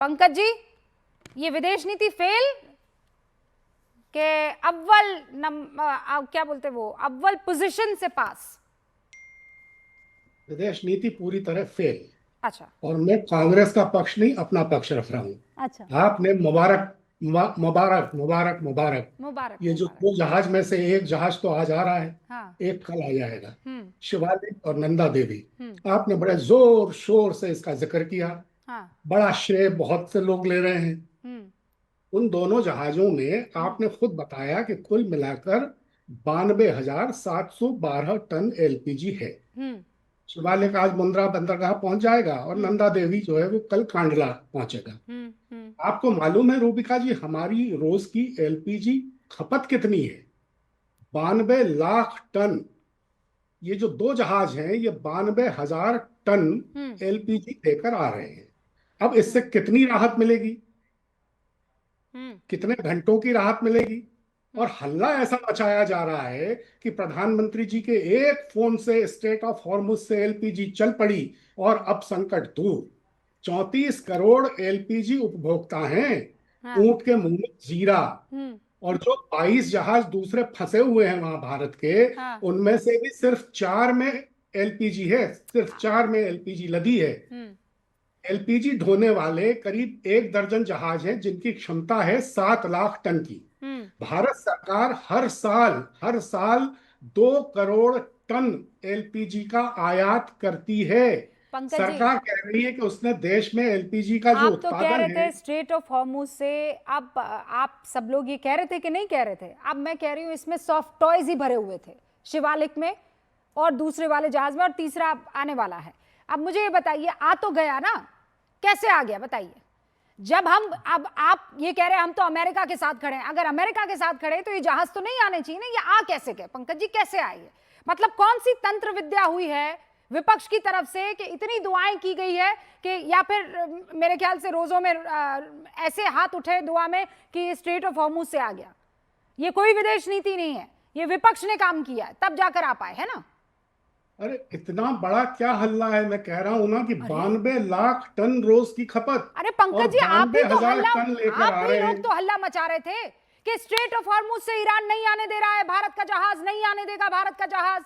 पंकज जी, ये विदेश नीति फेल के अव्वल क्या बोलते वो अव्वल पोजीशन से पास? विदेश नीति पूरी तरह फेल। अच्छा और मैं कांग्रेस का पक्ष नहीं, अपना पक्ष रख रहा हूँ। अच्छा, आपने मुबारक मुबारक मुबारक मुबारक। मुबारक ये जो मुबारक। दो जहाज में से एक जहाज तो आज आ रहा है, हाँ। एक कल आ जाएगा। हम्म शिवालिक और नंदा देवी, हम्म। आपने बड़े जोर शोर से इसका जिक्र किया। हाँ। बड़ा श्रेय बहुत से लोग ले रहे हैं। हम्म उन दोनों जहाजों में हम्म आपने खुद बताया कि कुल मिलाकर 92,712 टन एलपीजी है। हम्म शिवालिक आज मुंद्रा बंदरगाह पहुंच जाएगा और हम्म नंदा देवी जो है वो कल कांडला पहुंचेगा। हम्म। आपको मालूम है रूबिका जी, हमारी रोज की एलपीजी खपत कितनी है? 92 लाख टन। ये जो दो जहाज हैं ये 92,000 टन हम्म एलपीजी लेकर आ रहे हैं। अब इससे हम्म कितनी राहत मिलेगी? हम्म कितने घंटों की राहत मिलेगी? और हम्म। हल्ला ऐसा मचाया जा रहा है कि प्रधानमंत्री जी के एक फोन से स्ट्रेट ऑफ हॉर्मुज से एलपीजी चल पड़ी और अब संकट दूर। 34 करोड़ एलपीजी उपभोक्ता हैं। हाँ। ऊंट के मुंह में जीरा। हम्म। और जो 22 जहाज दूसरे फंसे हुए हैं वहां भारत के, हाँ। उनमें से भी सिर्फ 4 में एलपीजी है, सिर्फ 4 में एलपीजी लदी है। हम्म एलपीजी ढोने वाले करीब 1 दर्जन जहाज हैं जिनकी क्षमता है 7 लाख टन की। हम्म। भारत सरकार हर साल 2 करोड़ टन एलपीजी का आयात करती है। पंकज जी, सरकार कह रही है कि उसने देश में एलपीजी का जो आप तो कह उत्पादन रहे है। थे स्ट्रेट ऑफ हॉर्मुज से, अब आप सब लोग ये कह रहे थे कि नहीं कह रहे थे? अब मैं कह रही हूँ इसमें सॉफ्ट टॉयज ही भरे हुए थे, शिवालिक में और दूसरे वाले जहाज में, और तीसरा आने वाला है। अब मुझे ये बताइए, आ तो गया ना, कैसे आ गया बताइए? जब हम, अब आप ये कह रहे हैं हम तो अमेरिका के साथ खड़े हैं, अगर अमेरिका के साथ खड़े हैं तो ये जहाज तो नहीं आने चाहिए ना, ये आ कैसे गए पंकज जी, कैसे आए ये? मतलब कौन सी तंत्र विद्या हुई है विपक्ष की तरफ से कि इतनी दुआएं की गई है कि, या फिर मेरे ख्याल से रोजों में ऐसे हाथ उठे दुआ में कि स्ट्रेट ऑफ हॉर्मुज से आ गया? ये कोई विदेश नीति नहीं है, ये विपक्ष ने काम किया है, तब जाकर आ पाए, है ना? अरे इतना बड़ा क्या हल्ला है? मैं कह रहा हूं ना कि अरे 92 लाख टन रोज की खपत अरे और पंकज जी, आप ही बानवे तो हजार हल्ला, टन लेकर आप आ ही रहे लोग हैं। तो हल्ला मचा रहे थे कि स्ट्रेट ऑफ हॉर्मुज से ईरान नहीं आने दे रहा है, भारत का जहाज नहीं आने देगा, भारत का जहाज।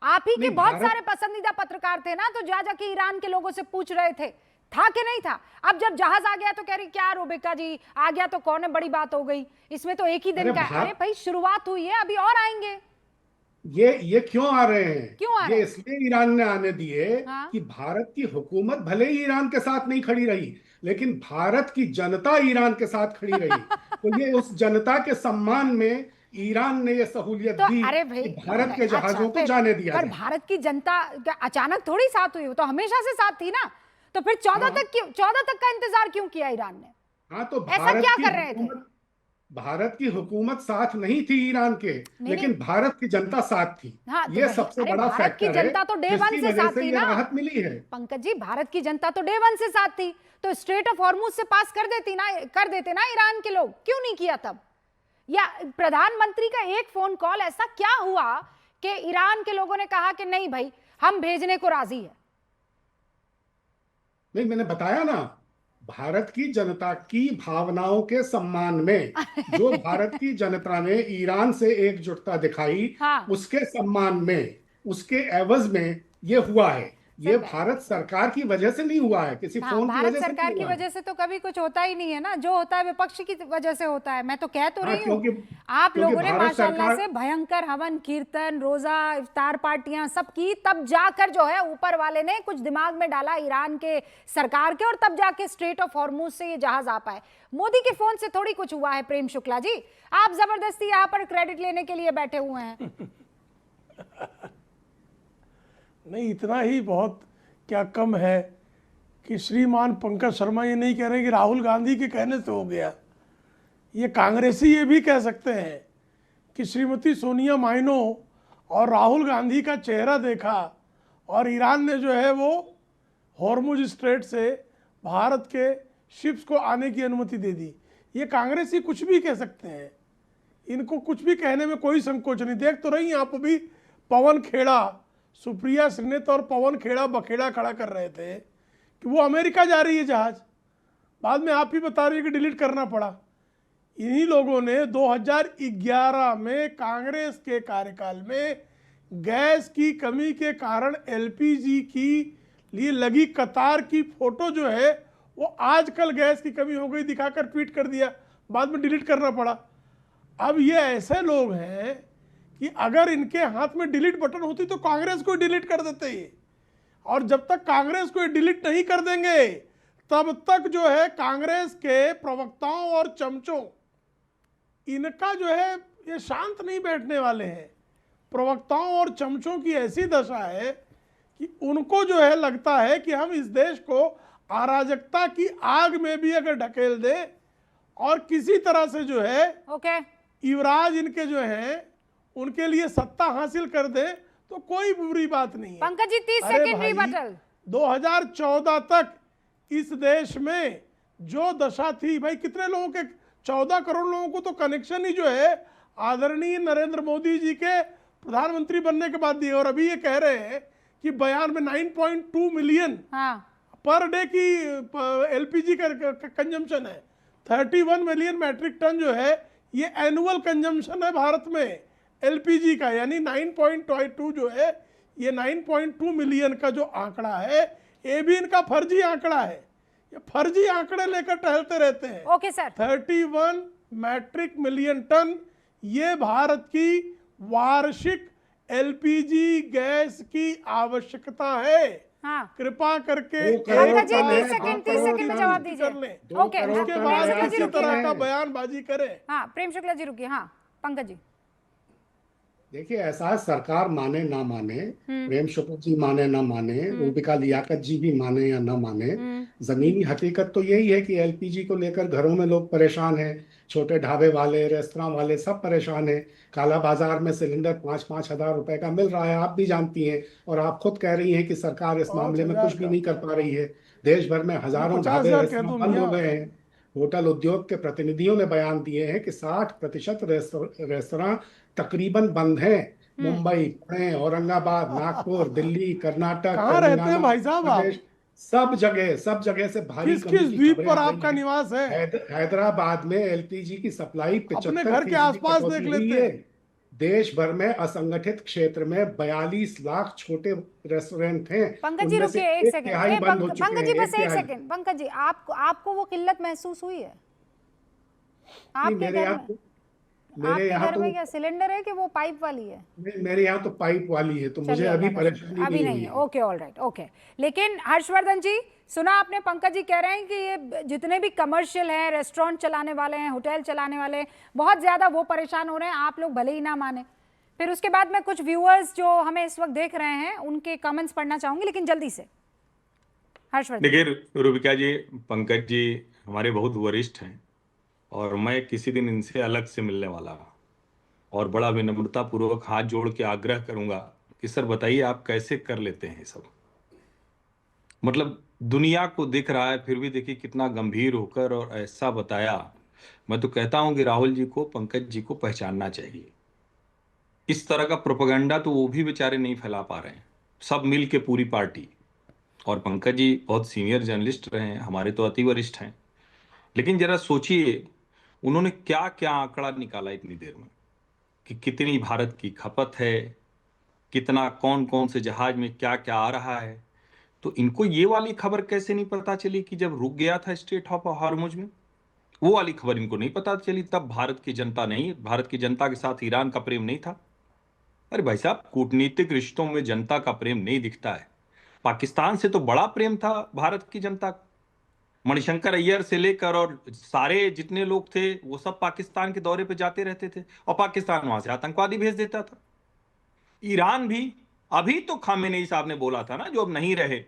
आप ही के नहीं, बहुत भारत सारे पसंदीदा पत्रकार थे ना, तो जा जाके ईरान के लोगों से पूछ रहे थे था कि नहीं था। अब जब जहाज आ गया तो कह रही क्या रूबिका जी, आ गया तो कौन है, बड़ी बात हो गई, इसमें तो एक ही दिन अरे का है। अरे भाई शुरुआत हुई है, अभी और आएंगे। ये क्यों आ रहे हैं? क्यों आ रहे ये हैं? इसलिए ईरान ने आने दिए हाँ। कि भारत की हुकूमत भले ही ईरान के साथ नहीं खड़ी रही, लेकिन भारत की जनता ईरान के साथ खड़ी रही। तो ये उस जनता के सम्मान में ईरान ने ये सहूलियत तो दी अरे भाई, कि भारत के अच्छा जहाजों को फिर, जाने दिया पर जाए। भारत की जनता क्या अचानक थोड़ी साथ हुई, वो तो हमेशा से साथ थी ना। तो फिर 14 हाँ तक क्यों, 14 तक का इंतजार क्यों किया ईरान ने? हाँ, तो ऐसा क्या कर रहे थे? भारत की हुकूमत साथ नहीं थी ईरान के, नहीं नहीं। लेकिन भारत की जनता साथ थी। हाँ तो ये वही, सबसे अरे बड़ा भारत की फैक्टर है जनता तो डे वन जिसकी से वजह साथ से थी ये ना राहत मिली है। पंकज जी, भारत की जनता तो डे वन से साथ थी, तो स्ट्रेट ऑफ हॉर्मुज से पास कर देती ना, कर देते ना ईरान के लोग, क्यों नहीं किया तब? या प्रधानमंत्री का एक फोन कॉल, ऐसा क्या हुआ कि ईरान के लोगों ने कहा कि नहीं भाई हम भेजने को राजी है? नहीं, मैंने बताया ना, भारत की जनता की भावनाओं के सम्मान में जो भारत की जनता ने ईरान से एकजुटता दिखाई, हाँ उसके सम्मान में, उसके एवज में ये हुआ है। ये सर, भारत सरकार की वजह से नहीं हुआ है, किसी हाँ, फोन की भारत वजह से नहीं सरकार की हुआ है। वजह से तो कभी कुछ होता ही नहीं है ना, जो होता है विपक्ष की वजह से होता है। मैं तो कह तो हाँ, रही हूँ, क्योंकि आप क्योंकि लोगों ने भारत माशाल्लाह सरकार, से भयंकर हवन कीर्तन रोजा इफ्तार पार्टियां सब की, तब जाकर जो है ऊपर वाले ने कुछ दिमाग में डाला ईरान के सरकार के, और तब जाके स्ट्रेट ऑफ हॉर्मुज से ये जहाज आ पाए। मोदी के फोन से थोड़ी कुछ हुआ है प्रेम शुक्ला जी, आप जबरदस्ती यहाँ पर क्रेडिट लेने के लिए बैठे हुए हैं। नहीं, इतना ही बहुत क्या कम है कि श्रीमान पंकज शर्मा ये नहीं कह रहे कि राहुल गांधी के कहने से हो गया। ये कांग्रेसी ये भी कह सकते हैं कि श्रीमती सोनिया माइनो और राहुल गांधी का चेहरा देखा और ईरान ने जो है वो हॉर्मुज स्ट्रेट से भारत के शिप्स को आने की अनुमति दे दी। ये कांग्रेसी कुछ भी कह सकते हैं, इनको कुछ भी कहने में कोई संकोच नहीं। देख तो रही आप अभी पवन खेड़ा, सुप्रिया श्रीनेत और पवन खेड़ा बखेड़ा खड़ा कर रहे थे कि वो अमेरिका जा रही है जहाज, बाद में आप ही बता रही है कि डिलीट करना पड़ा। इन्हीं लोगों ने 2011 में कांग्रेस के कार्यकाल में गैस की कमी के कारण एलपीजी की लिए लगी कतार की फोटो जो है वो आजकल गैस की कमी हो गई दिखाकर ट्वीट कर दिया, बाद में डिलीट करना पड़ा। अब ये ऐसे लोग हैं कि अगर इनके हाथ में डिलीट बटन होती तो कांग्रेस को डिलीट कर देते ये, और जब तक कांग्रेस को डिलीट नहीं कर देंगे तब तक जो है कांग्रेस के प्रवक्ताओं और चमचों इनका जो है ये शांत नहीं बैठने वाले हैं। प्रवक्ताओं और चमचों की ऐसी दशा है कि उनको जो है लगता है कि हम इस देश को अराजकता की आग में भी अगर ढकेल दे और किसी तरह से जो है युवराज इनके जो है उनके लिए सत्ता हासिल कर दे तो कोई बुरी बात नहीं है। Pankaj ji 30 second rebuttal. 2014 तक इस देश में जो दशा थी भाई, कितने लोगों के 14 करोड़ लोगों को तो कनेक्शन ही जो है आदरणीय नरेंद्र मोदी जी के प्रधानमंत्री बनने के बाद दिए, और अभी ये कह रहे हैं कि बयान में 9.2 मिलियन पर डे की एलपीजी का कंजम्पशन है। 31 मिलियन मैट्रिक टन जो है ये एनुअल कंजम्पशन है भारत में एलपीजी का, यानी 9.2 जो है ये 9.2 मिलियन का जो आंकड़ा है ये भी इनका फर्जी आंकड़ा है। ये फर्जी आंकड़े लेकर टहलते रहते हैं। Okay sir. 31 metric million ton ये भारत की वार्षिक एलपीजी गैस की आवश्यकता है। कृपा करके पंकज जी 30 सेकंड में जवाब दीजिए। ओके, उसके बाद किसी तरह का बयानबाजी करें। हाँ प्रेम शुक्ला जी रुकिए। हाँ पंकज जी देखिए, ऐसा सरकार माने ना माने, प्रेम शुक्ला जी माने ना माने, रूबिका लियाकत जी भी माने या ना माने, जमीनी हकीकत तो यही है कि एलपीजी को लेकर घरों में लोग परेशान हैं। छोटे ढाबे वाले, रेस्तरां वाले सब परेशान हैं। काला बाजार में सिलेंडर 5-5 हजार रुपए का मिल रहा है, आप भी जानती हैं, और आप खुद कह रही हैं कि सरकार इस मामले में कुछ भी नहीं कर पा रही है। देश भर में हजारों ढाबे रेस्तरां बंद हो गए हैं। होटल उद्योग के प्रतिनिधियों ने बयान दिए हैं कि 60% रेस्तरां तकरीबन बंद हैं। मुंबई, पुणे, औरंगाबाद, नागपुर, दिल्ली, कर्नाटक, कहाँ रहते हैं भाई साहब आप? सब जगह से भारी किस किस द्वीप पर आपका निवास है? हैदराबाद में एलपीजी की सप्लाई 75 घर के आसपास देख लेते हैं। देश भर में असंगठित क्षेत्र में 42 लाख छोटे रेस्टोरेंट हैं। पंकज जी रुकिए एक सेकंड। पंकज जी बस एक सेकंड। पंकज जी आपको वो किल्लत महसूस हुई है? आपके घर में क्या सिलेंडर है कि वो पाइप वाली है? मेरे यहाँ तो पाइप वाली है, तो मुझे अभी परेशानी अभी नहीं है। Okay all right okay. लेकिन हर्षवर्धन जी सुना आपने, पंकज जी कह रहे हैं कि ये जितने भी कमर्शियल हैं, रेस्टोरेंट चलाने वाले हैं, होटल चलाने वाले हैं, बहुत ज्यादा वो परेशान हो रहे हैं, आप लोग भले ही ना माने। फिर उसके बाद मैं कुछ व्यूअर्स जो हमें इस वक्त देख रहे हैं उनके कमेंट्स पढ़ना चाहूंगी, लेकिन जल्दी से हर्षवर्धन। देखिए रूबिका जी, पंकज जी हमारे बहुत वरिष्ठ हैं और मैं किसी दिन इनसे अलग से मिलने वाला हूँ और बड़ा विनम्रता पूर्वक हाथ जोड़ के आग्रह करूंगा कि सर बताइए आप कैसे कर लेते हैं सब। मतलब दुनिया को दिख रहा है फिर भी देखिए कितना गंभीर होकर और ऐसा बताया। मैं तो कहता हूं कि राहुल जी को, पंकज जी को पहचानना चाहिए। इस तरह का प्रोपेगेंडा तो वो भी बेचारे नहीं फैला पा रहे हैं, सब मिल के पूरी पार्टी। और पंकज जी बहुत सीनियर जर्नलिस्ट रहे हैं, हमारे तो अति वरिष्ठ हैं। लेकिन जरा सोचिए उन्होंने क्या क्या आंकड़ा निकाला इतनी देर में कि कितनी भारत की खपत है, कितना कौन कौन से जहाज में क्या क्या आ रहा है। तो इनको ये वाली खबर कैसे नहीं पता चली कि जब रुक गया था स्ट्रेट ऑफ हॉर्मुज में, वो वाली खबर इनको नहीं पता चली। तब भारत की जनता के साथ ईरान का प्रेम नहीं था। अरे भाई साहब, कूटनीतिक रिश्तों में जनता का प्रेम नहीं दिखता है। पाकिस्तान से तो बड़ा प्रेम था भारत की जनता का। मणिशंकर अय्यर से लेकर और सारे जितने लोग थे वो सब पाकिस्तान के दौरे पे जाते रहते थे और पाकिस्तान वहां से आतंकवादी भेज देता था। ईरान भी, अभी तो खामेनेई साहब ने बोला था ना, जो अब नहीं रहे,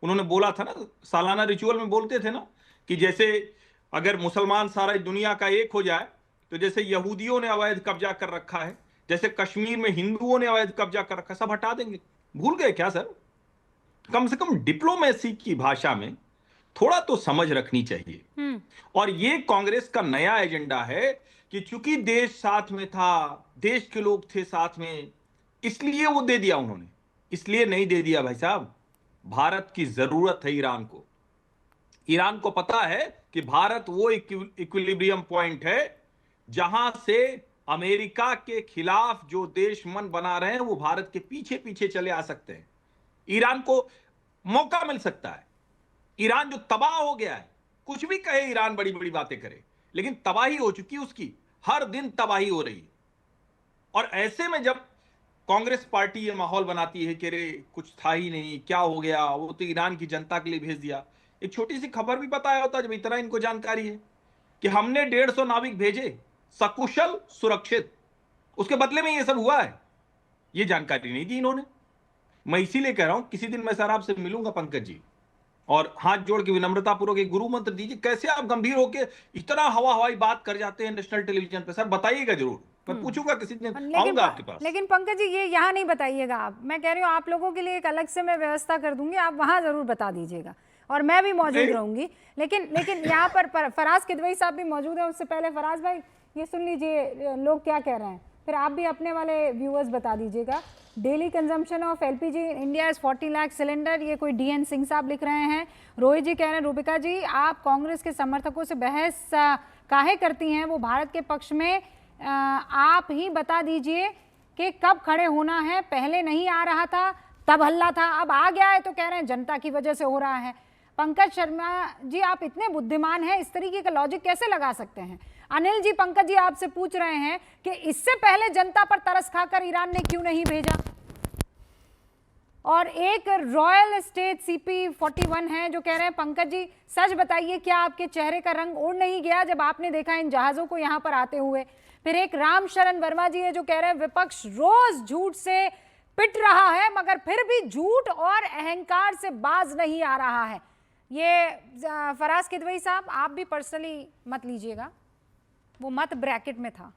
उन्होंने बोला था ना, सालाना रिचुअल में बोलते थे ना कि जैसे अगर मुसलमान सारा दुनिया का एक हो जाए तो जैसे यहूदियों ने अवैध कब्जा कर रखा है, जैसे कश्मीर में हिंदुओं ने अवैध कब्जा कर रखा है, सब हटा देंगे। भूल गए क्या सर? कम से कम डिप्लोमेसी की भाषा में थोड़ा तो समझ रखनी चाहिए। और ये कांग्रेस का नया एजेंडा है कि चूंकि देश साथ में था, देश के लोग थे साथ में, इसलिए वो दे दिया उन्होंने। इसलिए नहीं दे दिया भाई साहब, भारत की जरूरत है ईरान को। ईरान को पता है कि भारत वो इक्विलिब्रियम पॉइंट है जहां से अमेरिका के खिलाफ जो देश मन बना रहे हैं वो भारत के पीछे पीछे चले आ सकते हैं। ईरान को मौका मिल सकता है। ईरान जो तबाह हो गया है, कुछ भी कहे ईरान, बड़ी बड़ी बातें करे, लेकिन तबाही हो चुकी है उसकी, हर दिन तबाही हो रही है। और ऐसे में जब कांग्रेस पार्टी ये माहौल बनाती है कि अरे कुछ था ही नहीं, क्या हो गया, वो तो ईरान की जनता के लिए भेज दिया। एक छोटी सी खबर भी बताया होता जब इतना इनको जानकारी है कि हमने 150 नाविक भेजे सकुशल सुरक्षित, उसके बदले में ये सब हुआ है, ये जानकारी नहीं दी इन्होंने। मैं इसीलिए कह रहा हूं किसी दिन मैं सर आपसे मिलूंगा पंकज जी, और हाथ जोड़ के विनम्रता पूर्वक एक गुरु मंत्र दीजिए। कैसे आप गंभीर होके इतना हवाई बात कर जाते हैं नेशनल टेलीविजन पे, सर बताइएगा जरूर, मैं पूछूंगा किसी दिन, आऊंगा आपके पास। लेकिन पंकज जी ये यहाँ नहीं बताइएगा आप, मैं कह रही हूँ आप लोगों के लिए एक अलग से मैं व्यवस्था कर दूंगी, आप वहाँ जरूर बता दीजिएगा और मैं भी मौजूद रहूंगी। लेकिन यहाँ पर फराज किदवई साहब भी मौजूद है। उससे पहले फराज भाई ये सुन लीजिए लोग क्या कह रहे हैं, फिर आप भी अपने वाले व्यूअर्स बता दीजिएगा। Daily consumption of LPG in India is 40 lakh cylinder, ये कोई डीएन सिंह साहब लिख रहे हैं। रोहित जी कह रहे हैं रूबिका जी आप कांग्रेस के समर्थकों से बहस काहे करती हैं, वो भारत के पक्ष में आप ही बता दीजिए कि कब खड़े होना है, पहले नहीं आ रहा था तब हल्ला था, अब आ गया है तो कह रहे हैं जनता की वजह से हो रहा है। पंकज शर्मा जी आप इतने बुद्धिमान हैं, इस तरीके का लॉजिक कैसे लगा सकते हैं? अनिल जी पंकज जी आपसे पूछ रहे हैं कि इससे पहले जनता पर तरस खाकर ईरान ने क्यों नहीं भेजा। और एक रॉयल स्टेट CP41 है जो कह रहे हैं पंकज जी सच बताइए क्या आपके चेहरे का रंग उड़ नहीं गया जब आपने देखा इन जहाजों को यहां पर आते हुए। फिर एक राम शरण वर्मा जी है जो कह रहे हैं विपक्ष रोज झूठ से पिट रहा है मगर फिर भी झूठ और अहंकार से बाज नहीं आ रहा है। ये फराज किदवई साहब आप भी पर्सनली मत लीजिएगा, वो मत ब्रैकेट में था।